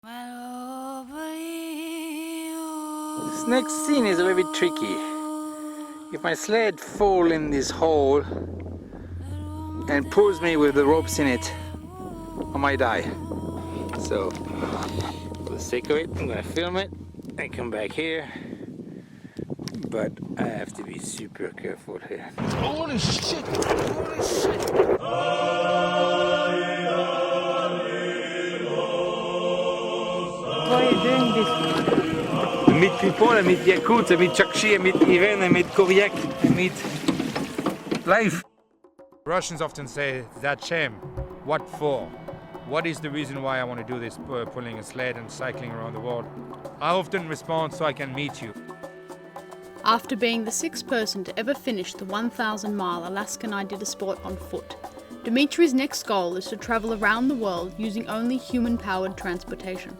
This next scene is a little bit tricky. If my sled falls in this hole and pulls me with the ropes in it, I might die. So, for the sake of it, I'm gonna film it and come back here. But I have to be super careful here. Holy shit! Holy shit! Why are you doing this? I meet people, I meet Yakut, I meet Chakchi, I meet Vivienne, I meet Koryak, I meet life. Russians often say, "Zачем? What for? What is the reason why I want to do this, pulling a sled and cycling around the world?" I often respond, "So I can meet you." After being the sixth person to ever finish the 1,000-mile Alaskan Iditarod on foot, Dimitri's next goal is to travel around the world using only human-powered transportation.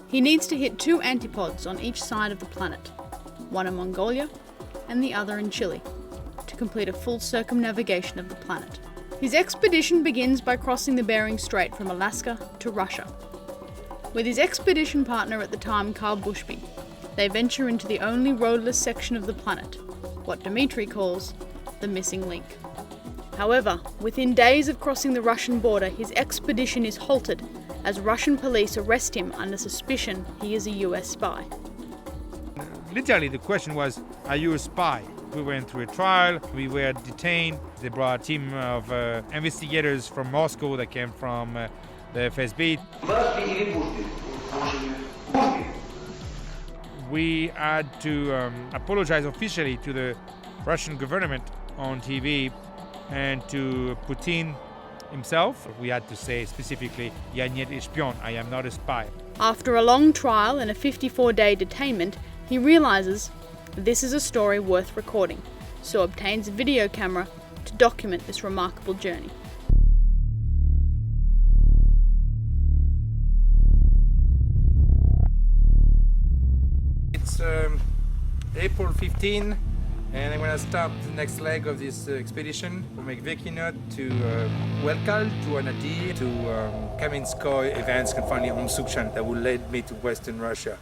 He needs to hit 2 antipodes on each side of the planet, one in Mongolia and the other in Chile, to complete a full circumnavigation of the planet. His expedition begins by crossing the Bering Strait from Alaska to Russia. With his expedition partner at the time, Carl Bushby, they venture into the only roadless section of the planet, what Dimitri calls the missing link. However, within days of crossing the Russian border, his expedition is halted as Russian police arrest him under suspicion he is a US spy. Literally, the question was, "Are you a spy?" We went through a trial, we were detained. They brought a team of investigators from Moscow that came from the FSB. We had to apologize officially to the Russian government on TV and to Putin himself. We had to say specifically, "Я не шпион, I am not a spy." After a long trial and a 54-day detainment, he realizes this is a story worth recording, so obtains a video camera to document this remarkable journey. It's April 15, and I'm gonna start the next leg of this expedition. We'll make Vivienne to Welkal, to Anadi, to Kamenskoye, Evansk, and finally on Sukshan that will lead me to Western Russia.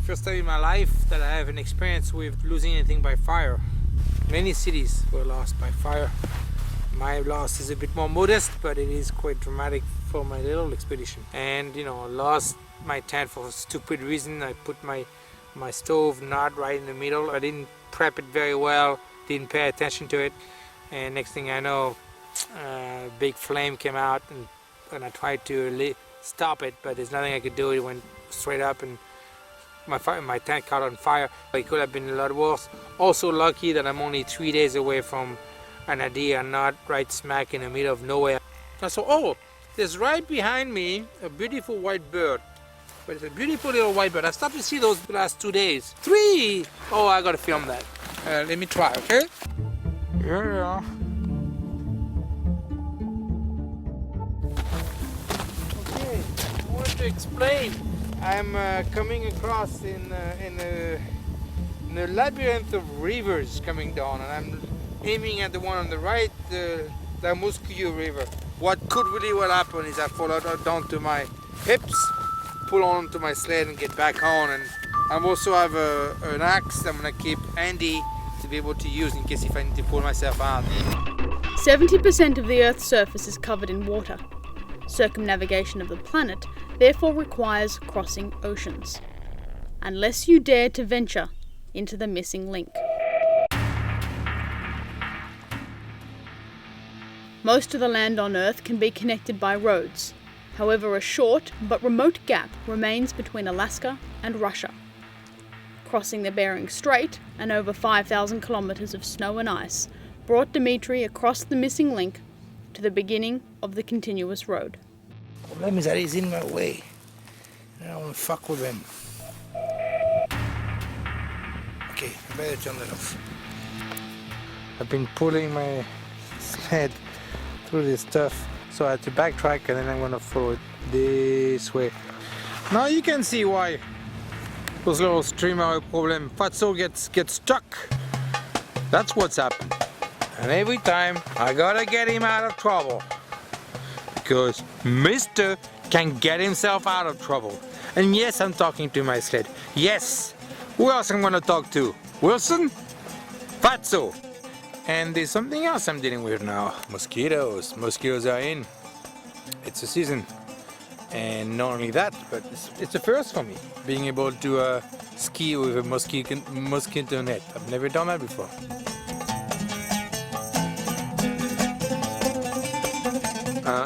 First time in my life that I have an experience with losing anything by fire. Many cities were lost by fire. My loss is a bit more modest, but it is quite dramatic for my little expedition. And I lost my tent for a stupid reason. I put my stove not right in the middle. I didn't prep it very well, didn't pay attention to it. And next thing I know, a big flame came out, and I tried to stop it, but there's nothing I could do. It went straight up, and my tent caught on fire. It could have been a lot worse. Also lucky that I'm only 3 days away from Anadi and not right smack in the middle of nowhere. So, there's right behind me a beautiful white bird. But it's a beautiful little white bird. I started to see those the last 2 days. 3! Oh, I gotta film that. Let me try, okay? Yeah. Okay, I want to explain. I'm coming across in a labyrinth of rivers coming down, and I'm aiming at the one on the right, the Muskuyu River. What could really well happen is I fall down to my hips, pull on to my sled and get back on, and I also have an axe I'm going to keep handy to be able to use in case if I need to pull myself out. 70% of the Earth's surface is covered in water. Circumnavigation of the planet therefore requires crossing oceans, unless you dare to venture into the missing link. Most of the land on Earth can be connected by roads. However, a short but remote gap remains between Alaska and Russia. Crossing the Bering Strait and over 5,000 kilometers of snow and ice brought Dimitri across the missing link to the beginning of the continuous road. The problem is that he's in my way. I don't want to fuck with him. Okay, I better turn that off. I've been pulling my sled through this stuff. So I had to backtrack and then I'm gonna follow it this way. Now you can see why those little streams are a problem. Fatso gets stuck. That's what's happened. And every time I gotta get him out of trouble. Because Mr. can get himself out of trouble. And yes, I'm talking to my sled. Yes! Who else I'm gonna talk to? Wilson? Fatso! And there's something else I'm dealing with now. Mosquitoes. Mosquitoes are in. It's a season. And not only that, but it's a first for me. Being able to ski with a mosquito net. I've never done that before.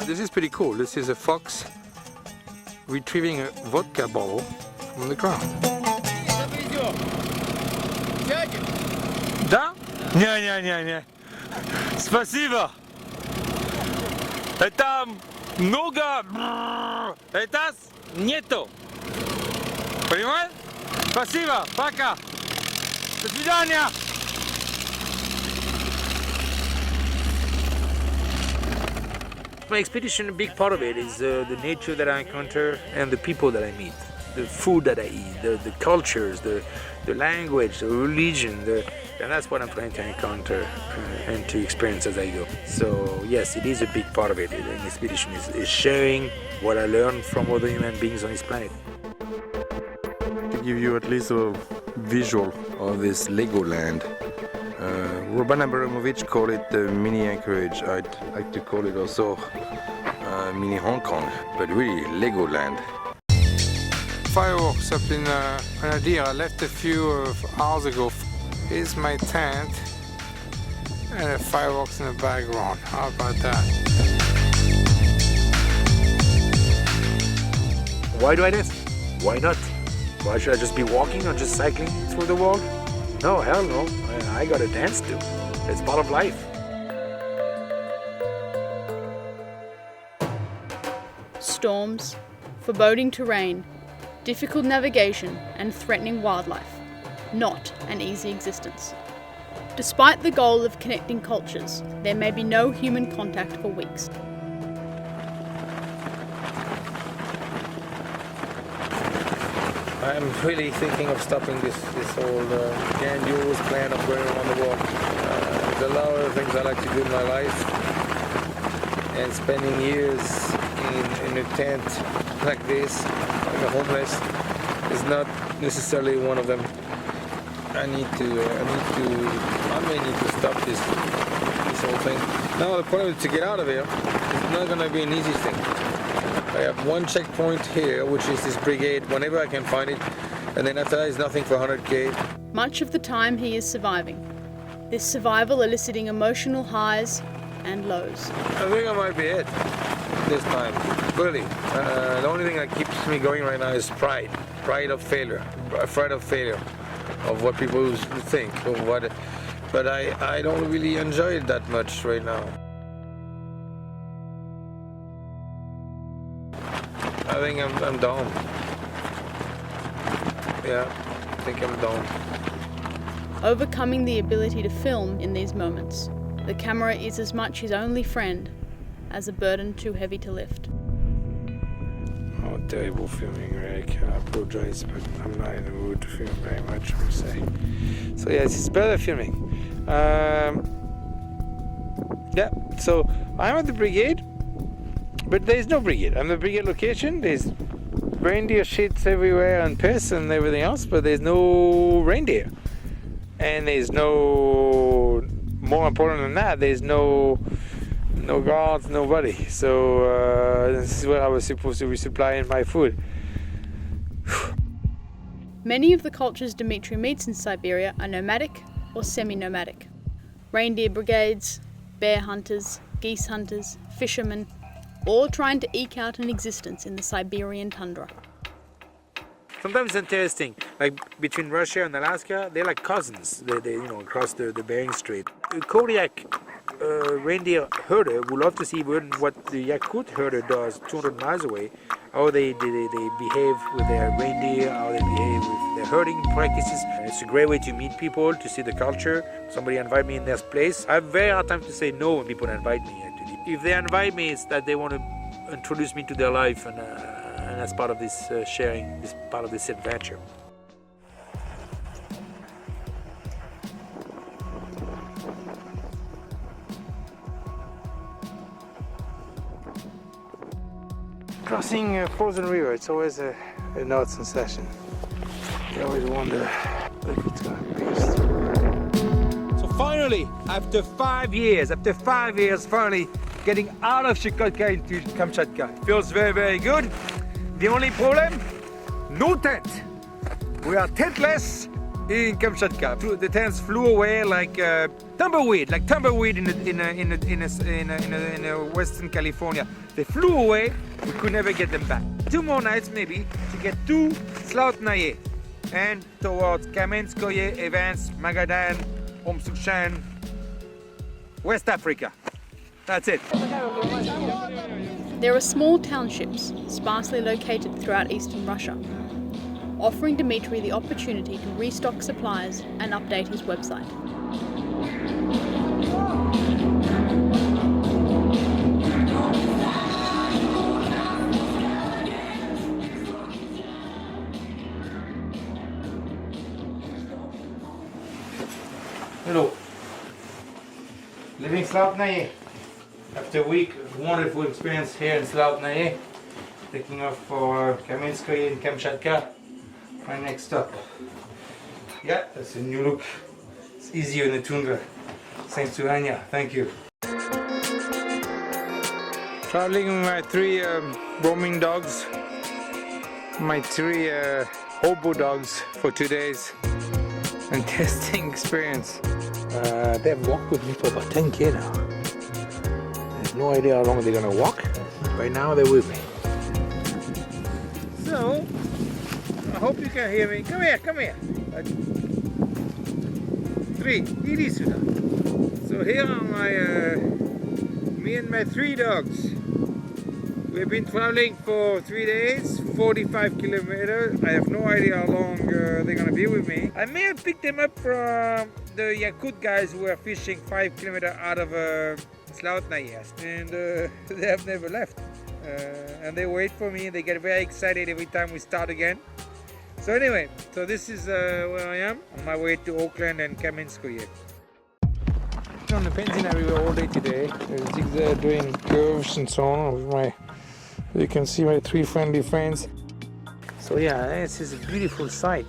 This is pretty cool. This is a fox retrieving a vodka bottle from the ground. Да? Не. Спасибо. Это много. Это нету. Понимаешь? Спасибо. Пока. До свидания. My expedition, a big part of it is the nature that I encounter and the people that I meet, the food that I eat, the cultures, the language, the religion, and that's what I'm trying to encounter and to experience as I go. So yes, it is a big part of it. An expedition is sharing what I learned from other human beings on this planet. To give you at least a visual of this Legoland. Ruben Abramovich called it the mini Anchorage. I'd like to call it also mini Hong Kong, but really Legoland. Fireworks up in Grenadier. I left a few hours ago. Here's my tent and the fireworks in the background. How about that? Why do I this? Why not? Why should I just be walking or just cycling through the world? No, hell no. I gotta dance too. It's part of life. Storms, foreboding terrain, difficult navigation, and threatening wildlife. Not an easy existence. Despite the goal of connecting cultures, there may be no human contact for weeks. I'm really thinking of stopping this whole grandiose plan of going around the world. There's a lot of things I like to do in my life, and spending years in a tent like this, like a homeless, is not necessarily one of them. I may need to stop this whole thing. Now the point is to get out of here. It's not going to be an easy thing. I have one checkpoint here, which is this brigade, whenever I can find it, and then after that is nothing for 100k. Much of the time he is surviving. This survival eliciting emotional highs and lows. I think I might be it this time, really. The only thing that keeps me going right now is pride of failure, afraid of failure, of what people think, of what. But I don't really enjoy it that much right now. I think I'm down. Yeah, I think I'm down. Overcoming the ability to film in these moments, the camera is as much his only friend as a burden too heavy to lift. Oh, terrible filming, Erik. I apologize, but I'm not in the mood to film very much, I would say. So yes, it's better filming. Yeah, so I'm at the brigade, but there's no brigade. I'm at the brigade location. There's reindeer shits everywhere and piss and everything else, but there's no reindeer. And there's no, more important than that, there's no guards, nobody. So this is where I was supposed to be supplying my food. Many of the cultures Dimitri meets in Siberia are nomadic or semi-nomadic. Reindeer brigades, bear hunters, geese hunters, fishermen, all trying to eke out an existence in the Siberian tundra. Sometimes it's interesting, like between Russia and Alaska, they're like cousins. They across the Bering Strait. A Kodiak reindeer herder would love to see what the Yakut herder does 200 miles away, how they behave with their reindeer, how they behave with their herding practices. And it's a great way to meet people, to see the culture. Somebody invite me in their place. I have a very hard time to say no when people invite me, actually. if they invite me, it's that they want to introduce me to their life, and as part of this sharing, this part of this adventure. Crossing a frozen river, it's always an odd sensation. You always wonder if it's gonna be. So finally, after 5 years, finally getting out of Chukotka into Kamchatka. It feels very, very good. The only problem, no tent. We are tentless in Kamchatka. The tents flew away like tumbleweed in Western California. They flew away. We could never get them back. 2 more nights maybe to get to Slautnaye and towards Kamenskoye, Evans, Magadan, Omsukshan, West Africa. That's it. There are small townships, sparsely located throughout eastern Russia, offering Dimitri the opportunity to restock supplies and update his website. Hello. Living Slautnaye. After a week of wonderful experience here in Slautnaye, taking off for Kamenskoye in Kamchatka, my next stop. Yeah, that's a new look. It's easier in the tundra. Thanks to Anya, thank you. Traveling with my 3 roaming dogs, my 3 hobo dogs for 2 days. Fantastic experience. They've walked with me for about 10K now. I have no idea how long they're gonna walk. By now they're with me. So, I hope you can hear me. Come here, come here. 3, Idi Suda. So here are me and my 3 dogs. We've been traveling for 3 days, 45 kilometers. I have no idea how long they're gonna be with me. I may have picked them up from the Yakut guys who were fishing 5 kilometers out of Slautnaye, and they have never left. And they wait for me. They get very excited every time we start again. So anyway, so this is where I am on my way to Oakland and Kamenskoye. On the Penzina River all day today, doing curves and so on with my. You can see my 3 friendly friends. So yeah, this is a beautiful sight.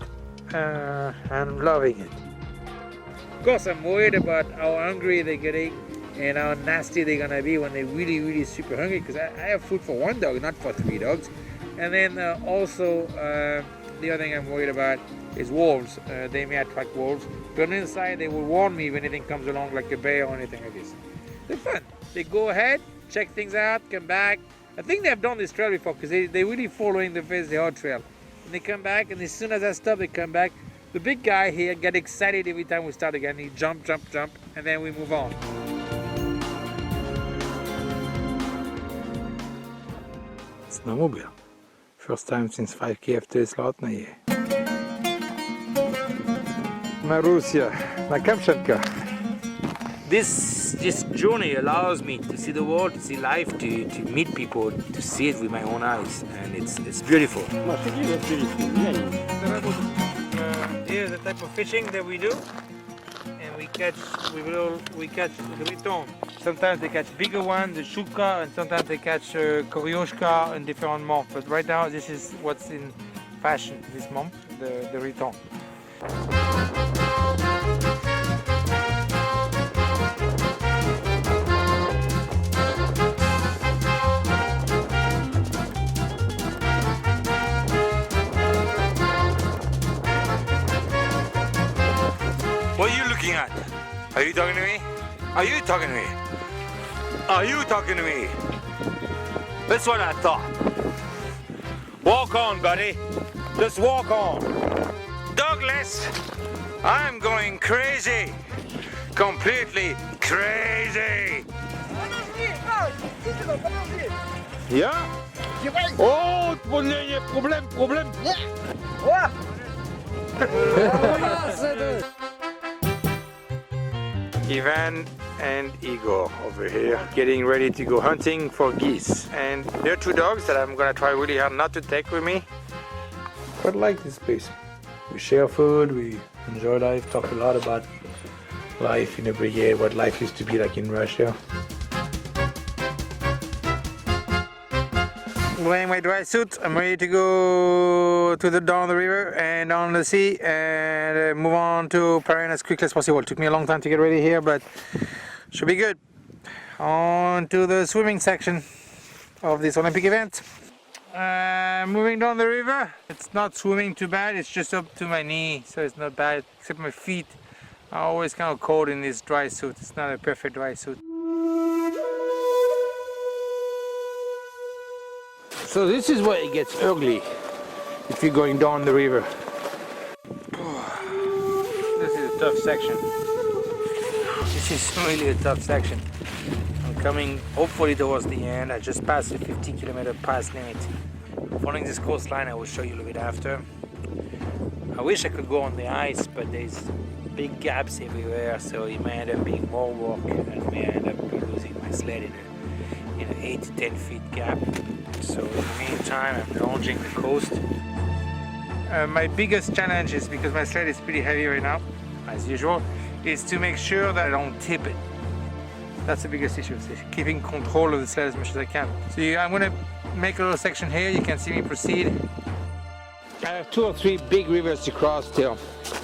I'm loving it. Of course, I'm worried about how hungry they're getting and how nasty they're gonna be when they're really, really super hungry. Because I have food for 1 dog, not for 3 dogs. And then also, the other thing I'm worried about is wolves. They may attract wolves. But on the inside, they will warn me if anything comes along, like a bear or anything like this. They're fun. They go ahead, check things out, come back. I think they've done this trail before because they're really following the Eastern Trail. And they come back, and as soon as I stop, they come back. The big guy here gets excited every time we start again. He jump, jump, jump, and then we move on. Snowmobile. First time since 5K after Slautnaye. Marussia, na Kamchatka. This journey allows me to see the world, to see life, to meet people, to see it with my own eyes, and it's beautiful. Here's the type of fishing that we do, and we catch the riton. Sometimes they catch bigger ones, the shuka, and sometimes they catch koryoshka in different months. But right now, this is what's in fashion this month, the riton. What are you looking at? Are you talking to me? Are you talking to me? Are you talking to me? That's what I thought. Walk on, buddy. Just walk on. Douglas, I'm going crazy. Completely crazy. Yeah? Oh, problème. Vivienne and Igor over here, getting ready to go hunting for geese. And there are two dogs that I'm gonna try really hard not to take with me. But I like this place. We share food, we enjoy life, talk a lot about life in a brigade, what life used to be like in Russia. Wearing my dry suit, I'm ready to go to down the river and down the sea and move on to Paris as quickly as possible. It took me a long time to get ready here, but should be good. On to the swimming section of this Olympic event. Moving down the river. It's not swimming too bad, it's just up to my knee, so it's not bad, except my feet are always kind of cold in this dry suit. It's not a perfect dry suit. So this is where it gets ugly if you're going down the river. This is a tough section. This is really a tough section. I'm coming hopefully towards the end. I just passed the 50-kilometer pass limit. Following this coastline I will show you a little bit after. I wish I could go on the ice, but there's big gaps everywhere, so it may end up being more work and may end up losing my sled in an 8 to 10 feet gap. So in the meantime I'm launching the coast. My biggest challenge is, because my sled is pretty heavy right now, as usual, is to make sure that I don't tip it. That's the biggest issue, is keeping control of the sled as much as I can. So I'm going to make a little section here, you can see me proceed. I have 2 or 3 big rivers to cross still,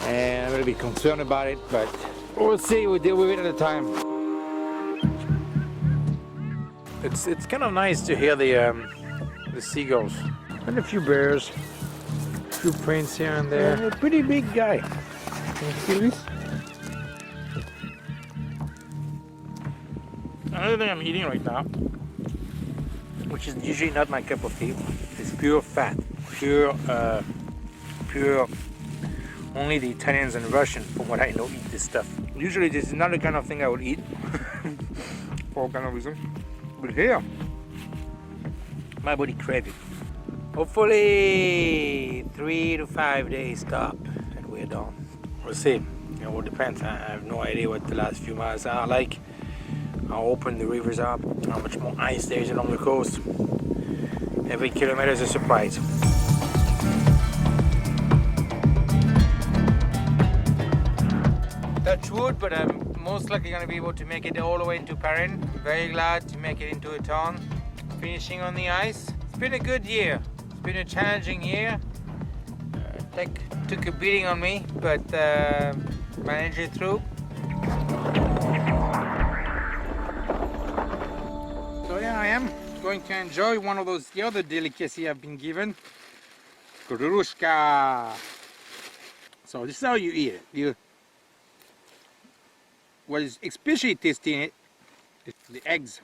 and I'm a little bit concerned about it, but we'll see, we'll deal with it at a time. It's kind of nice to hear the seagulls and a few bears, a few prints here and there. And a pretty big guy. Can you feel this? Another thing I'm eating right now, which is usually not my cup of tea, is pure fat, pure. Only the Italians and Russians, from what I know, eat this stuff. Usually this is not the kind of thing I would eat for all kind of reason. But here, my body craves it. Hopefully 3 to 5 days stop and we're done. We'll see. It all depends. I have no idea what the last few miles are like, how open the rivers are, how much more ice there is along the coast. Every kilometer is a surprise. Touch wood, but I'm most likely going to be able to make it all the way into Paris. Very glad to make it into a town. Finishing on the ice. It's been a good year. It's been a challenging year. Took a beating on me, but managed it through. So yeah, I am going to enjoy one of the other delicacy I've been given. Kurushka. So this is how you eat it. What is especially tasty in it is the eggs.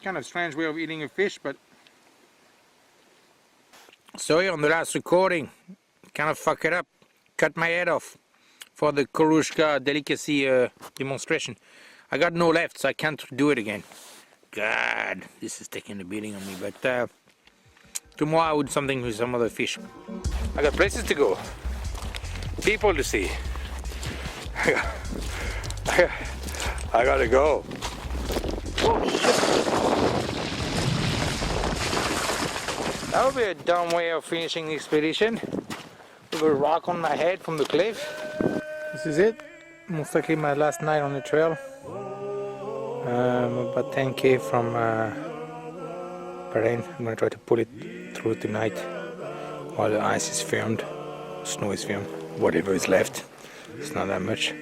Kind of strange way of eating a fish, but sorry, on the last recording, kind of fuck it up, cut my head off for the Kurushka delicacy demonstration. I got no left, so I can't do it again. God, this is taking a beating on me, but tomorrow I would do something with some other fish. I got places to go, people to see. I gotta go. Oh shit. That would be a dumb way of finishing the expedition. With a rock on my head from the cliff. This is it. Most likely my last night on the trail. About 10k from Bering. I'm gonna try to pull it through tonight while the ice is firmed, snow is firmed, whatever is left. It's not that much.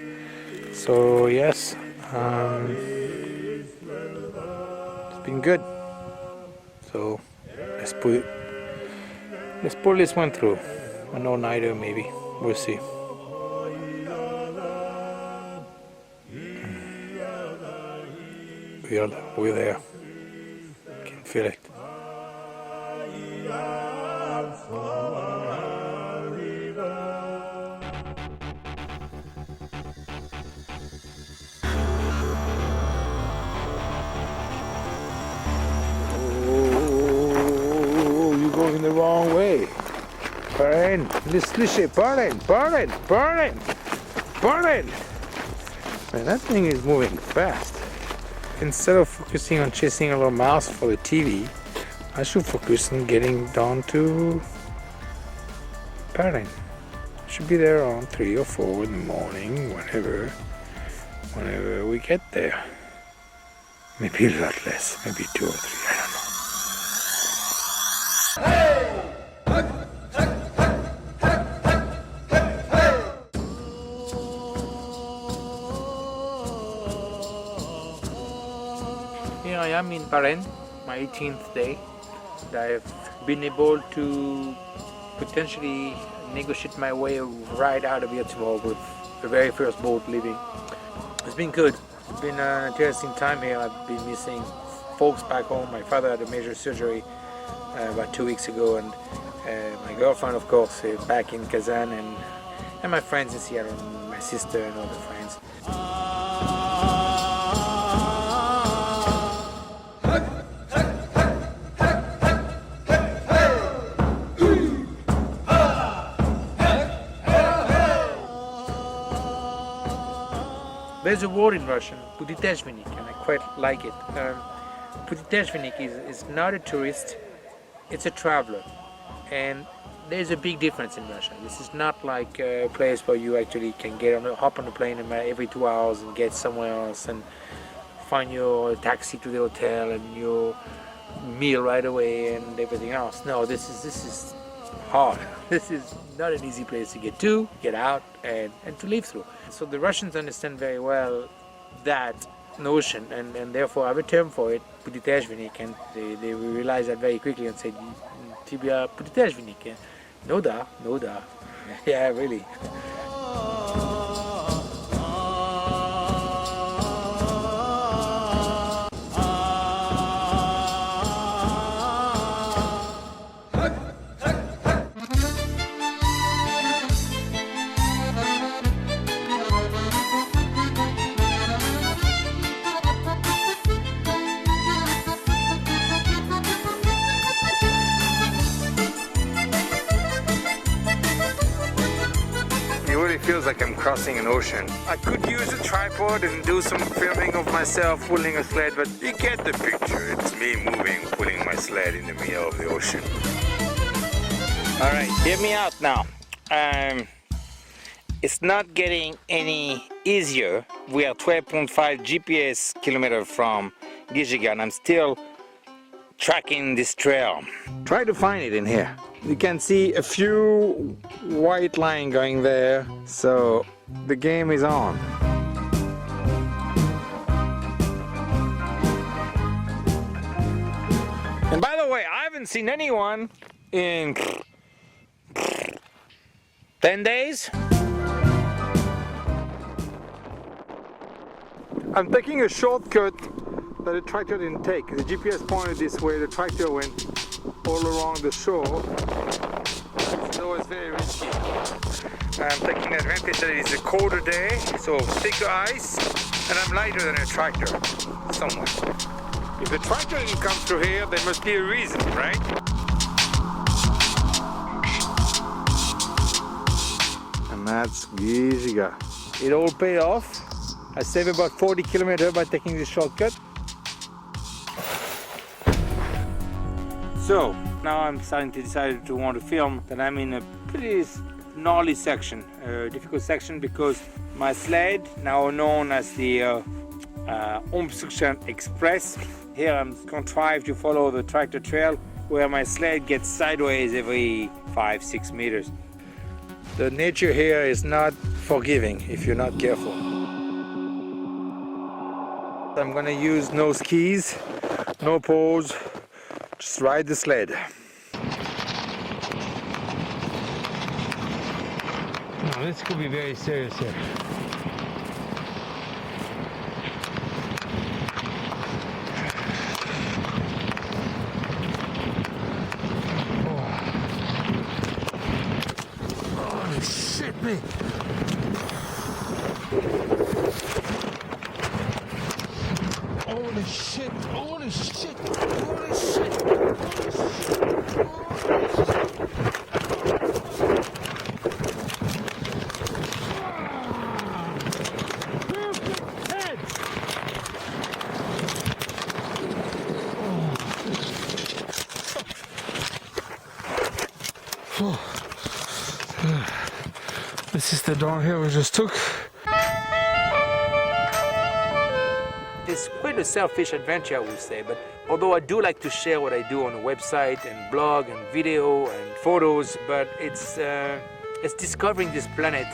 So yes, it's been good. So let's pull this one through. An all-nighter maybe. We'll see. We're there. Can feel it. In the wrong way. Burn. Let's say burn. Man, that thing is moving fast. Instead of focusing on chasing a little mouse for the TV, I should focus on getting down to paddling. Should be there around 3 or 4 in the morning, whenever we get there. Maybe a lot less, maybe 2 or 3, I don't know. Here I am in Bering, my 18th day. I've been able to potentially negotiate my way right out of here tomorrow with the very first boat leaving. It's been good. It's been an interesting time here. I've been missing folks back home. My father had a major surgery about 2 weeks ago, and my girlfriend, of course, is back in Kazan, and my friends in Seattle, and my sister and other friends. There's a word in Russian, putiteshvenik, and I quite like it. Putiteshvenik is not a tourist, it's a traveler. And there's a big difference in Russia. This is not like a place where you actually can hop on a plane every 2 hours and get somewhere else and find your taxi to the hotel and your meal right away and everything else. No, this is hard. This is not an easy place to get out, and to live through. So the Russians understand very well that notion, and therefore have a term for it, putiteshvenik, and they realize that very quickly and say, Tibia putiteshvenik. No da. Yeah, really. Feels like I'm crossing an ocean. I could use a tripod and do some filming of myself pulling a sled, but you get the picture. It's me pulling my sled in the middle of the ocean. All right, hear me out now. It's not getting any easier. We are 12.5 GPS kilometers from Gijiga, and I'm still tracking this trail. Try to find it in here. You can see a few white lines going there, so the game is on. And by the way, I haven't seen anyone in 10 days. I'm taking a shortcut that the tractor didn't take. The GPS pointed this way, the tractor went all along the shore. So it's very risky. I'm taking advantage that it's a colder day, so thicker ice, and I'm lighter than a tractor, somewhat. If the tractor didn't come through here, there must be a reason, right? And that's Gijiga. It all paid off. I saved about 40 kilometers by taking this shortcut. So now I'm starting to decide to want to film that I'm in a pretty gnarly section, difficult section, because my sled, now known as the Obstruction Express, here I'm contrived to follow the tractor trail where my sled gets sideways every 5-6 meters. The nature here is not forgiving if you're not careful. I'm gonna use no skis, no poles, just ride the sled. Now this could be very serious here. Holy shit, man! Holy shit! Holy shit! Holy shit! Perfect! This is the downhill we just took. It's quite a selfish adventure, I would say, but although I do like to share what I do on the website and blog and video and photos, but it's discovering this planet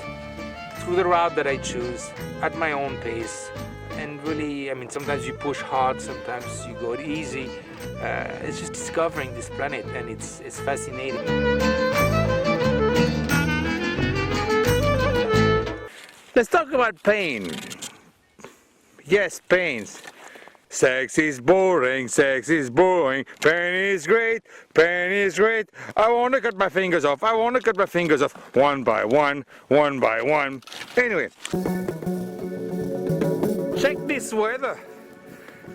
through the route that I choose at my own pace. And really, I mean, sometimes you push hard, sometimes you go easy. It's just discovering this planet, and it's fascinating. Let's talk about pain. Yes, pains. Sex is boring, sex is boring, pain is great, pain is great. I want to cut my fingers off, I want to cut my fingers off, one by one, one by one. Anyway, check this weather.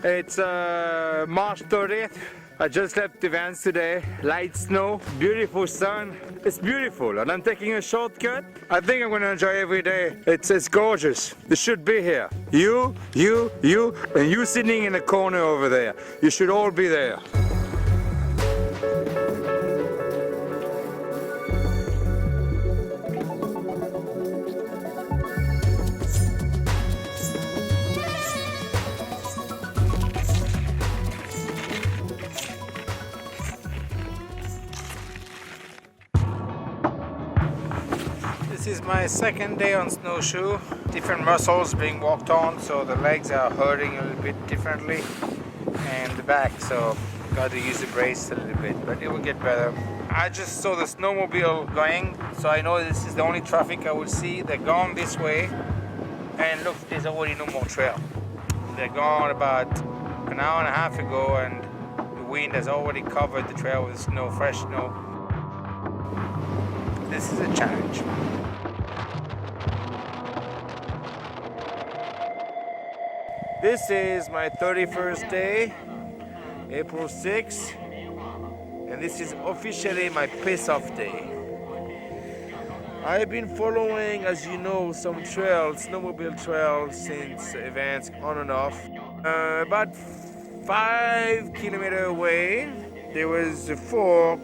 It's March 30th. I just left the vans today. Light snow, beautiful sun. It's beautiful, and I'm taking a shortcut. I think I'm gonna enjoy every day. It's gorgeous. You should be here. You, and you sitting in the corner over there. You should all be there. This is my second day on snowshoe. Different muscles being walked on, so the legs are hurting a little bit differently, and the back, so got to use the brace a little bit, but it will get better. I just saw the snowmobile going, so I know this is the only traffic I will see. They're gone this way, and look, there's already no more trail. They're gone about an hour and a half ago, and the wind has already covered the trail with snow, fresh snow. This is a challenge. This is my 31st day, April 6th, and this is officially my piss-off day. I've been following, as you know, some trails, snowmobile trails, since events on and off. About 5 kilometers away, there was a fork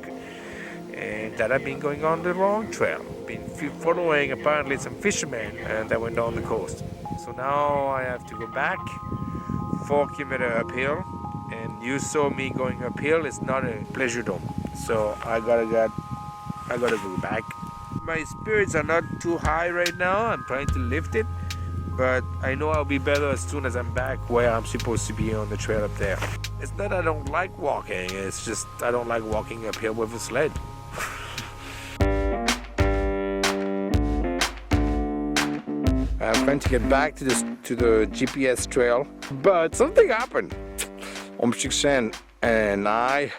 that I've been going on the wrong trail. Been following apparently some fishermen that went down the coast. So now I have to go back 4 kilometers uphill, and you saw me going uphill. It's not a pleasure dome, so I gotta go back. My spirits are not too high right now. I'm trying to lift it, but I know I'll be better as soon as I'm back where I'm supposed to be on the trail up there. It's not that I don't like walking, it's just I don't like walking uphill with a sled. I'm trying to get back to the GPS trail, but something happened. And I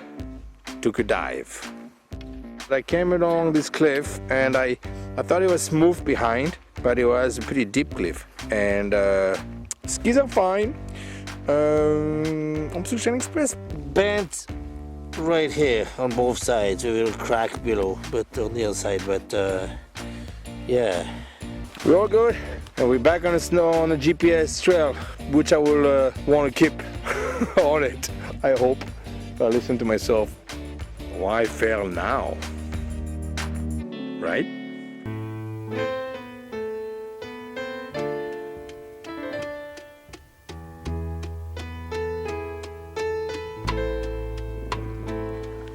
took a dive. I came along this cliff, and I thought it was smooth behind, but it was a pretty deep cliff. And skis are fine. Express bent right here on both sides, a little crack below, but on the other side. But yeah, we're all good. And we're back on the snow on the GPS trail, which I will want to keep on it, I hope. I listen to myself. Why fail now? Right?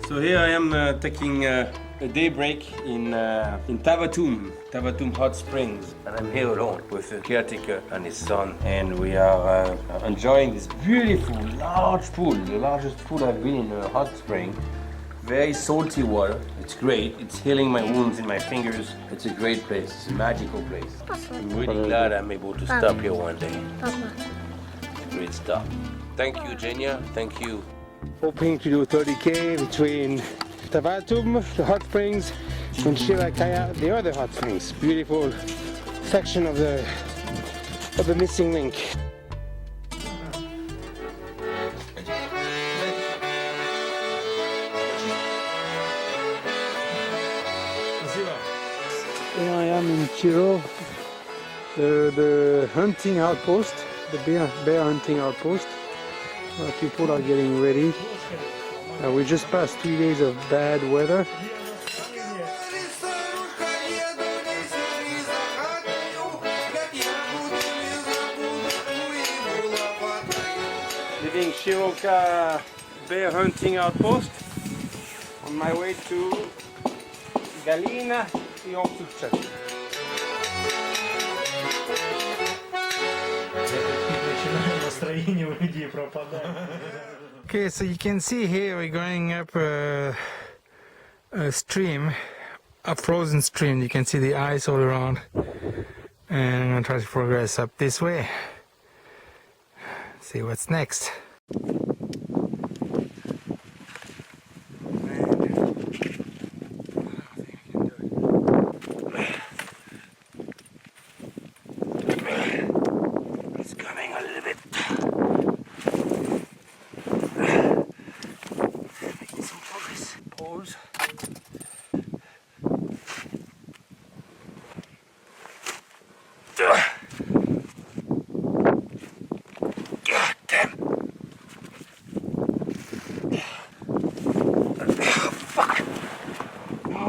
So here I am taking a day break in Tavatum Hot Springs, and I'm here alone with the caretaker and his son, and we are enjoying this beautiful large pool, the largest pool I've been in a hot spring. Very salty water. It's great. It's healing my wounds in my fingers. It's a great place. It's a magical place. I'm really glad I'm able to stop here one day. Great stuff. Thank you, Genia. Thank you. Hoping to do 30K between Tavatum, the hot springs, and Shirakaya, the other hot springs. Beautiful section of the missing link. Here I am in Chiro, the hunting outpost, the bear hunting outpost. People are getting ready. We just passed 3 days of bad weather. Shiroka bear hunting outpost on my way to Galina и Omtsuchat. Okay, so you can see here we're going up a stream, a frozen stream. You can see the ice all around, and I'm gonna try to progress up this way. See what's next. It's coming a little bit. Making some progress. Pause. God damn. Fuck. No.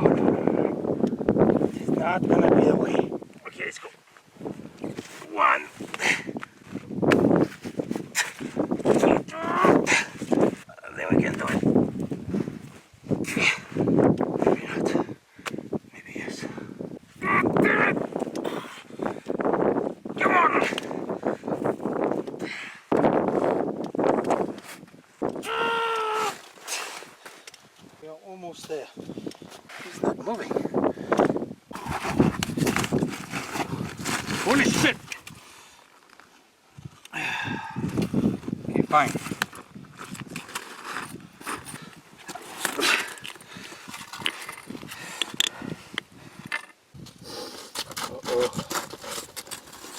This is not gonna be the way. Okay, let's go. One. Then we can do it. Maybe not. Maybe yes. Damn it! Come on! We are almost there. He's not moving. Holy shit! Okay, fine. Uh-oh.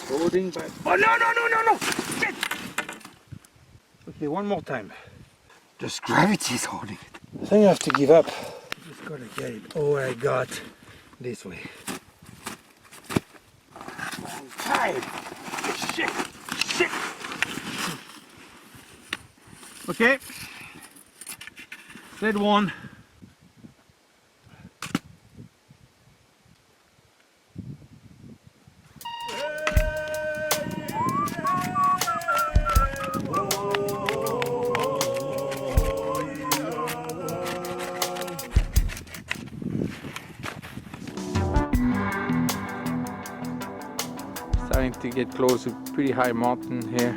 Holding by... Oh, no! Shit! Okay, one more time. Just gravity is holding it. I think I have to give up. Just gotta get it all I got this way. I'm tired. Shit! Okay. Sled one. Starting to get close to pretty high mountain here.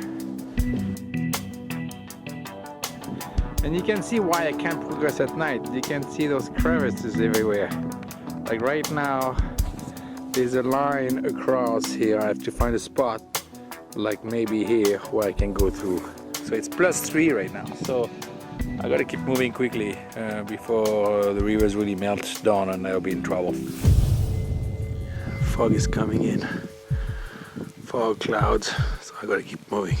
And you can see why I can't progress at night. You can see those crevices everywhere. Like right now, there's a line across here. I have to find a spot, like maybe here, where I can go through. So it's +3 right now. So I gotta keep moving quickly before the rivers really melt down and I'll be in trouble. Fog is coming in. Fog clouds, so I gotta keep moving.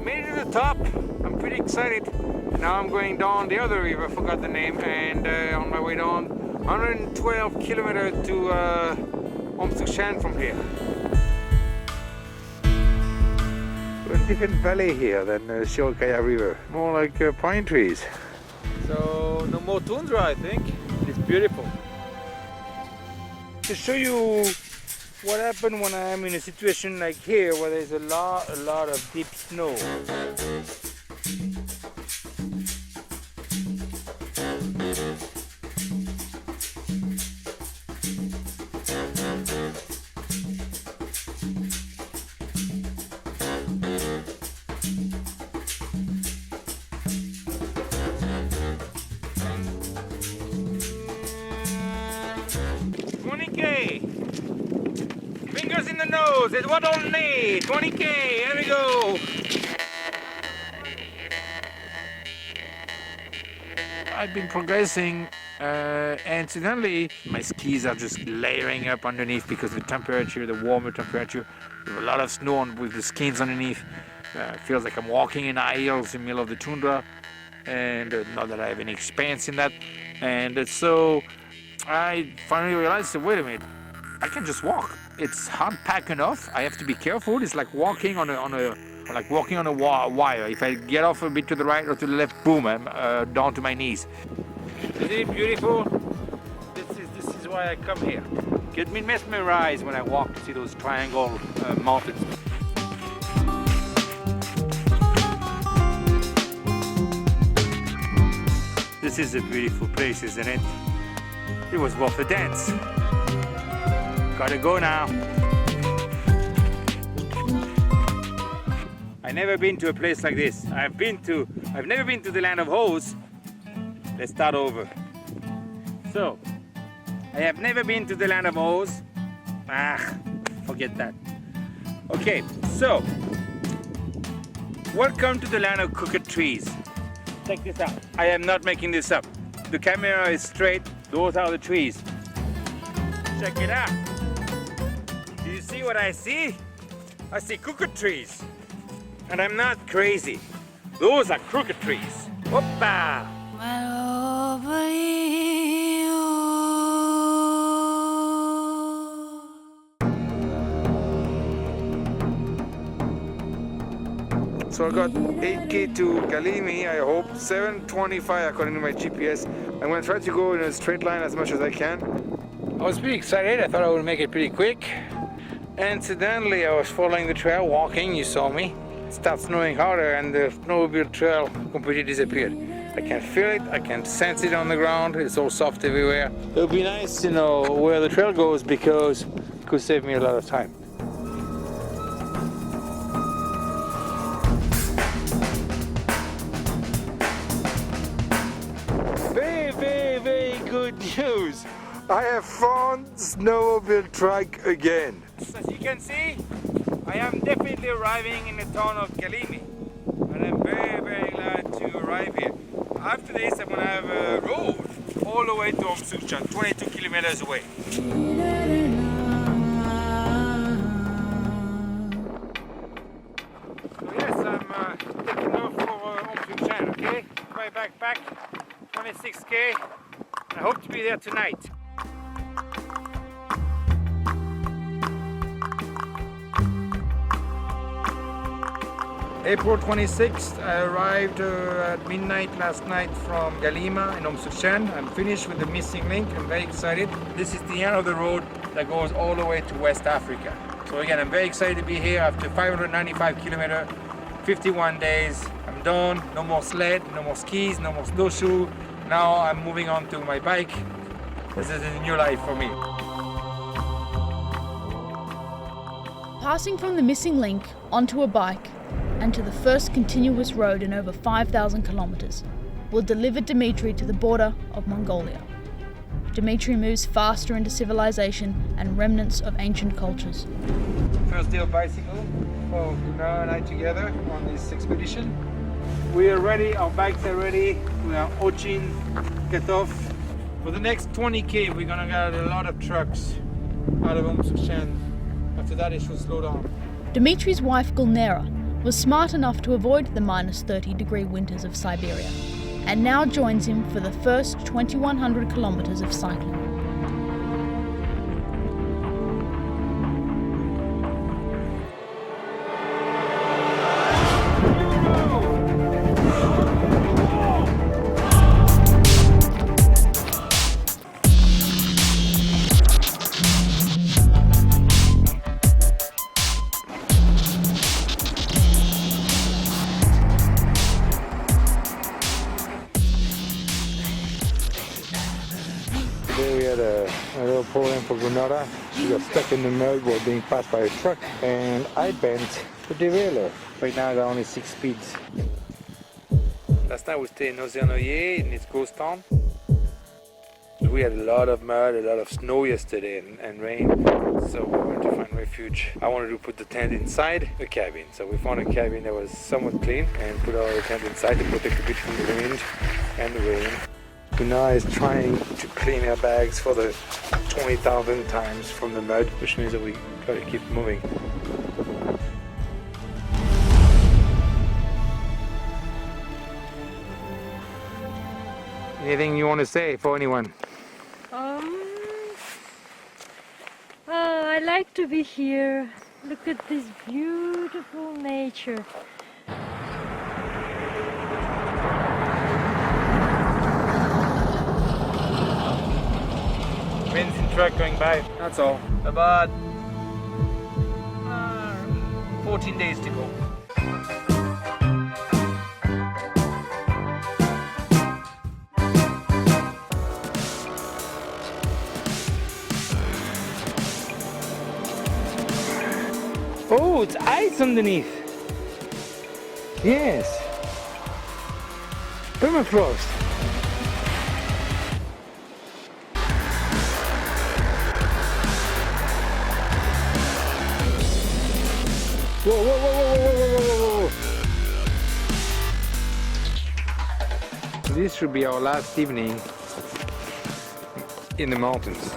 Made it to the top. I'm pretty excited. Now I'm going down the other river, I forgot the name, and on my way down 112 kilometers to Omtsuchat from here. We're in a different valley here than the Shirokaya River, more like pine trees. So no more tundra, I think. It's beautiful. To show you what happened when I'm in a situation like here where there's a lot of deep snow. Fingers in the nose, it's what only 20k, here we go. I've been progressing and suddenly my skis are just layering up underneath because the temperature, the warmer temperature, with a lot of snow on with the skins underneath. It feels like I'm walking in high heels in the middle of the tundra, and not that I have any experience in that. And so I finally realized, wait a minute, I can just walk. It's hard packed enough. I have to be careful. It's like walking on a wire. If I get off a bit to the right or to the left, boom, I'm down to my knees. Isn't it beautiful? This is why I come here. Get me mesmerized when I walk to see those triangle mountains. This is a beautiful place, isn't it? It was worth a dance. Gotta go now. I've never been to a place like this. I've never been to the land of hose. Let's start over. So, I have never been to the land of hose. Forget that. Okay, so, welcome to the land of crooked trees. Check this out. I am not making this up. The camera is straight. Those are the trees. Check it out. Do you see what I see? I see crooked trees. And I'm not crazy. Those are crooked trees. Hoppa! So I got 8K to Galimi, I hope, 7:25 according to my GPS. I'm gonna try to go in a straight line as much as I can. I was pretty excited. I thought I would make it pretty quick. Incidentally, I was following the trail, walking, you saw me. It started snowing harder and the snowmobile trail completely disappeared. I can feel it, I can sense it on the ground, it's all soft everywhere. It would be nice to know where the trail goes because it could save me a lot of time. Very good news! I have found snowmobile track again. As you can see, I am definitely arriving in the town of Galimi. And I'm very glad to arrive here. After this, I'm going to have a road all the way to Omsukchan, 22 kilometers away. So yes, I'm taking off for Omsukchan, okay? My backpack, 26K. I hope to be there tonight. April 26th, I arrived at midnight last night from Galima in Omsukchan. I'm finished with the missing link. I'm very excited. This is the end of the road that goes all the way to West Africa. So again, I'm very excited to be here after 595 kilometers, 51 days. I'm done. No more sled, no more skis, no more snowshoe. Now I'm moving on to my bike. This is a new life for me. Passing from the missing link onto a bike and to the first continuous road in over 5,000 kilometers will deliver Dimitri to the border of Mongolia. Dimitri moves faster into civilization and remnants of ancient cultures. First day of bicycle for Gunnar and I together on this expedition. We are ready, our bikes are ready. We are Ochin get off. For the next 20k we're gonna get a lot of trucks out of Omsukchan. After that it should slow down. Dimitri's wife Gulnera was smart enough to avoid the minus 30-degree winters of Siberia and now joins him for the first 2,100 kilometers of cycling. Today we had a little problem for Gunnar. She got stuck in the mud while being passed by a truck and I bent the derailleur. Right now I got only 6 speeds. Last night we stayed in Nozernoye in its ghost town. We had a lot of mud, a lot of snow yesterday and rain, so we went to find refuge. I wanted to put the tent inside the cabin, so we found a cabin that was somewhat clean and put our tent inside to protect a bit from the wind and the rain. Gunnar is trying to clean her bags for the 20,000th times from the mud, which means that we gotta keep moving. Anything you want to say for anyone? I like to be here. Look at this beautiful nature. Benzene truck going by, that's all. About 14 days to go. Oh, it's ice underneath. Yes. Permafrost. Whoa, whoa, whoa, whoa, whoa, whoa, whoa, whoa. This should be our last evening in the mountains.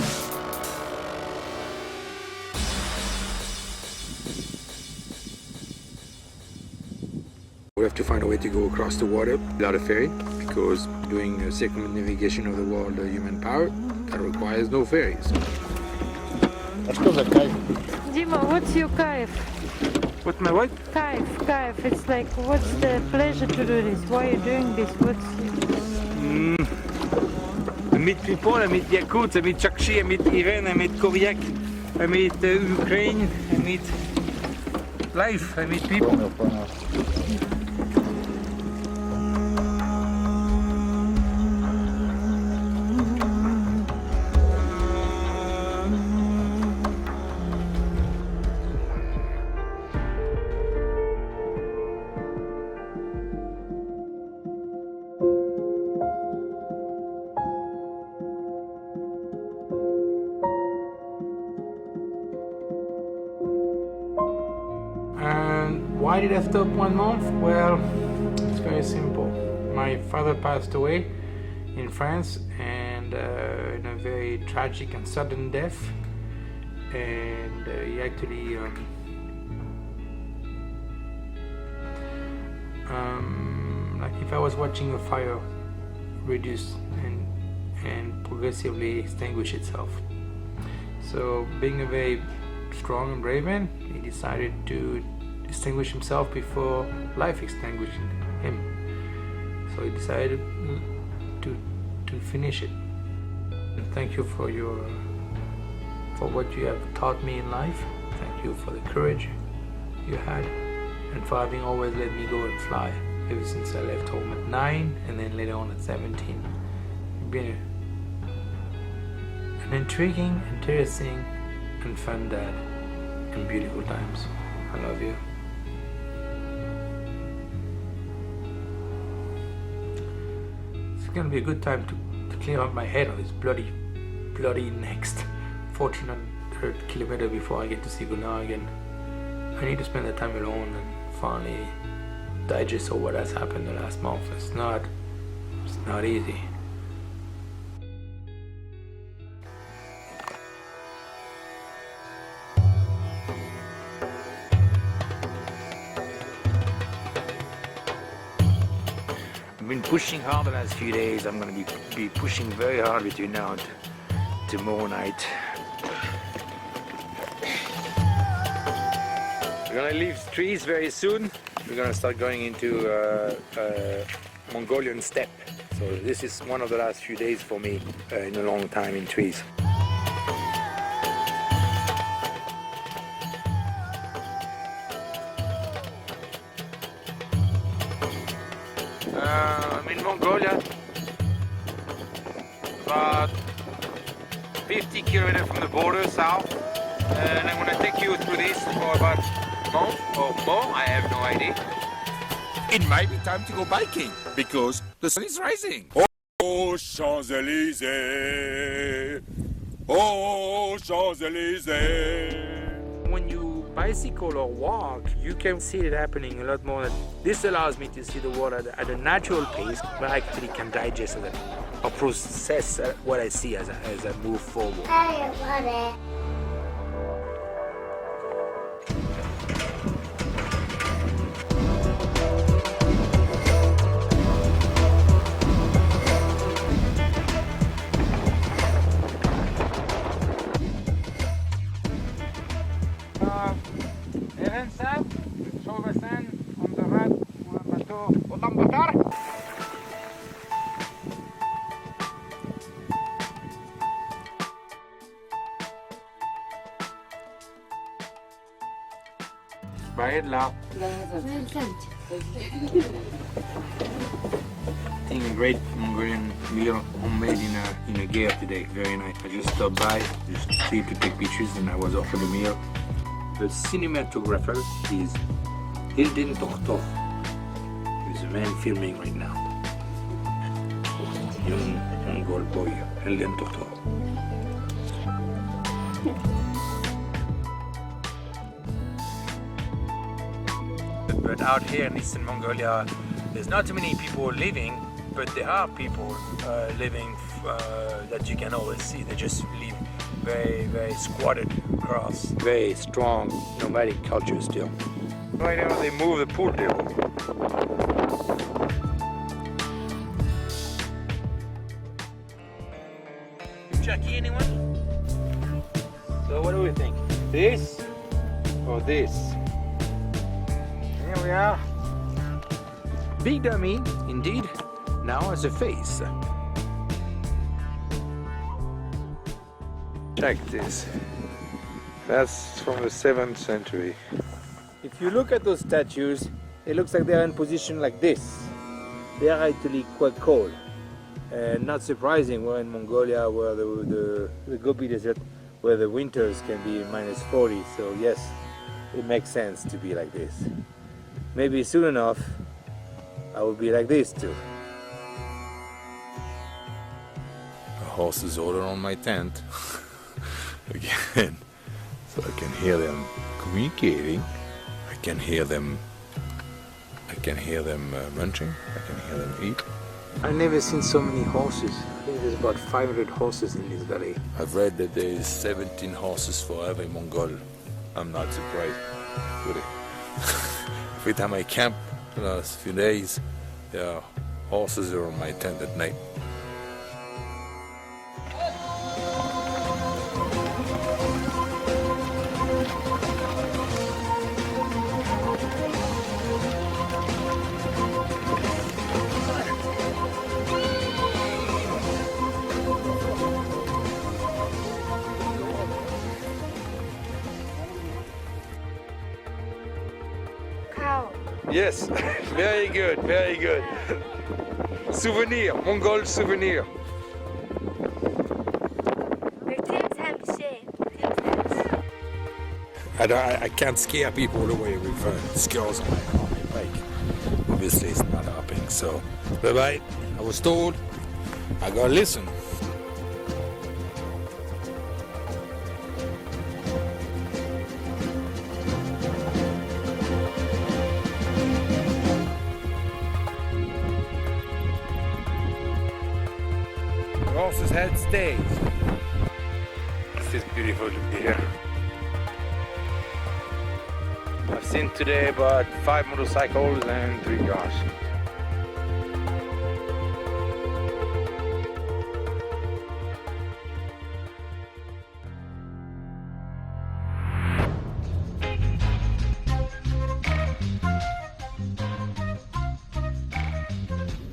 We have to find a way to go across the water without a ferry, because doing a circumnavigation of the world human power, that requires no ferries. Dima, what's your kaif? What's my what? Kaif. It's like, what's the pleasure to do this? Why are you doing this? I meet people, I meet Yakuts, I meet Chakchi, I meet Vivienne, I meet Koryak, I meet Ukraine, I meet life, I meet people. And why did I stop 1 month? Well, it's very simple. My father passed away in France, and in a very tragic and sudden death. And he actually like if I was watching a fire reduce and progressively extinguish itself. So, being a very strong and brave man, he decided to extinguish himself before life extinguished him. So he decided to finish it. And thank you for what you have taught me in life. Thank you for the courage you had, and for having always let me go and fly ever since I left home at 9 and then later on at 17. You've been an intriguing, interesting and fun dad in beautiful times. I love you. It's gonna be a good time to clear up my head on this bloody next 1400 kilometers before I get to see Gunnar again. I need to spend the time alone and finally digest all what has happened the last month. It's not easy. I've been pushing hard the last few days. I'm going to be pushing very hard between now and tomorrow night. We're going to leave trees very soon. We're going to start going into Mongolian steppe. So this is one of the last few days for me in a long time in trees. I'm in Mongolia, about 50 kilometers from the border south, and I'm going to take you through this for about a month or more, I have no idea. It might be time to go biking because the sun is rising. Oh, Champs-Élysées! Oh, Champs-Élysées! When you bicycle or walk, you can see it happening a lot more. This allows me to see the world at a natural pace, where I actually can digest it or process what I see as I move forward. Eating a great Mongolian meal, homemade in a gear today. Very nice. I just stopped by, just to take pictures, and I was offered a meal. The cinematographer is Iditarod. He's the man filming right now. Young Mongol boy, Iditarod. But out here in Eastern Mongolia, there's not too many people living, but there are people living that you can always see. They just live very, very squatted across. Very strong nomadic culture still. Right now they move the pool table. Chucky, anyone? So what do we think? This or this? Here we are. Big dummy, indeed. Now has a face. Check this. That's from the 7th century. If you look at those statues, it looks like they are in position like this. They are actually quite cold. And not surprising, we're in Mongolia where the Gobi Desert, where the winters can be minus 40. So yes, it makes sense to be like this. Maybe soon enough, I will be like this too. A horse is older on my tent. Again. So I can hear them communicating. I can hear them munching. I can hear them eat. I've never seen so many horses. I think there's about 500 horses in this valley. I've read that there is 17 horses for every Mongol. I'm not surprised, really. Every time I camp the last few days, there are horses around my tent at night. Yes, very good, very good. Souvenir, Mongol souvenir. I can't scare people away with skills on my bike. Obviously it's not happening, so bye-bye. I was told I gotta listen. Horse's head stays. This is beautiful to be here. I've seen today about 5 motorcycles and 3 cars.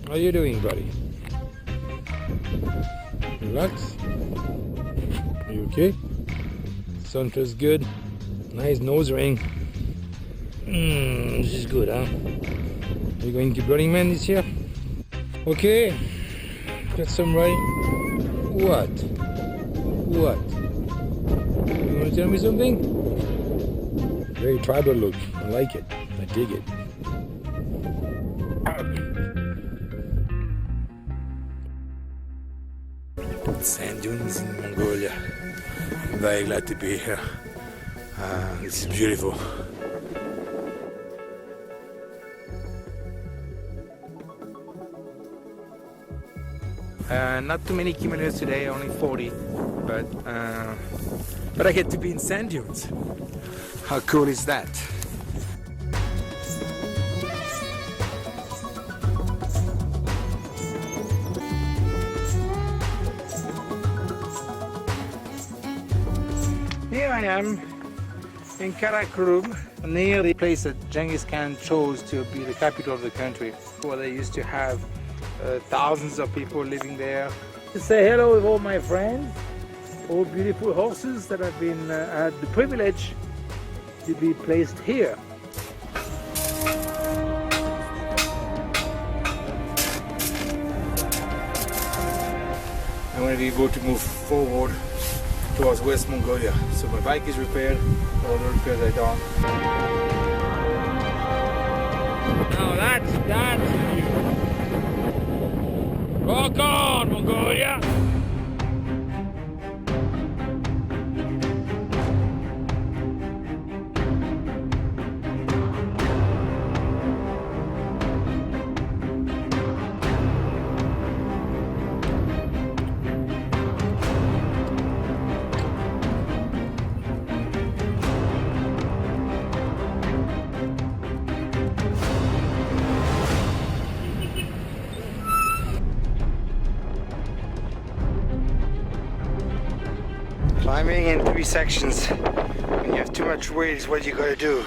How are you doing, buddy? Relax. Are you okay? Sun feels good. Nice nose ring. This is good, huh? Are you going to Burning Man this year? Okay. Got some right. What? What? You want to tell me something? Very tribal look. I like it. I dig it. Sand dunes in Mongolia. I'm very glad to be here. This is beautiful. Not too many kilometers today, only 40, but I get to be in sand dunes. How cool is that? Here I am in Karakorum, near the place that Genghis Khan chose to be the capital of the country, where they used to have thousands of people living there. To say hello with all my friends, all beautiful horses that have been had the privilege to be placed here. I'm going to be able to move forward towards West Mongolia. So my bike is repaired, all the repairs are done. Now that's rock on, Mongolia! Climbing in 3 sections when you have too much weight is what you gotta do.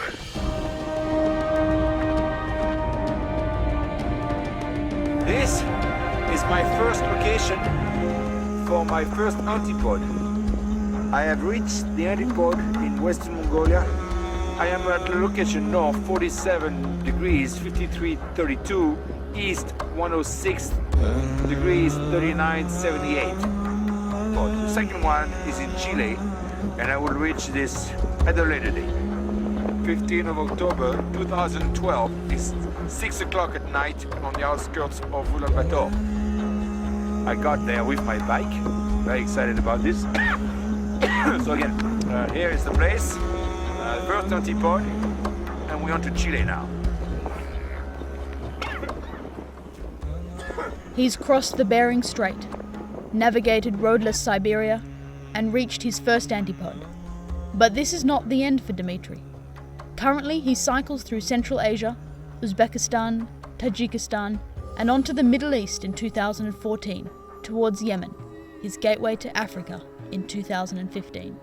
This is my first location for my first antipode. I have reached the antipode in Western Mongolia. I am at the location north 47 degrees 53.32, east 106 degrees 39.78. The second one is in Chile, and I will reach this at a later date. 15th of October 2012 is 6 o'clock at night on the outskirts of Ulaanbaatar. I got there with my bike, very excited about this. So again, here is the place, first antipode, and we're on to Chile now. He's crossed the Bering Strait, navigated roadless Siberia, and reached his first antipode. But this is not the end for Dimitri. Currently, he cycles through Central Asia, Uzbekistan, Tajikistan, and onto the Middle East in 2014, towards Yemen, his gateway to Africa in 2015.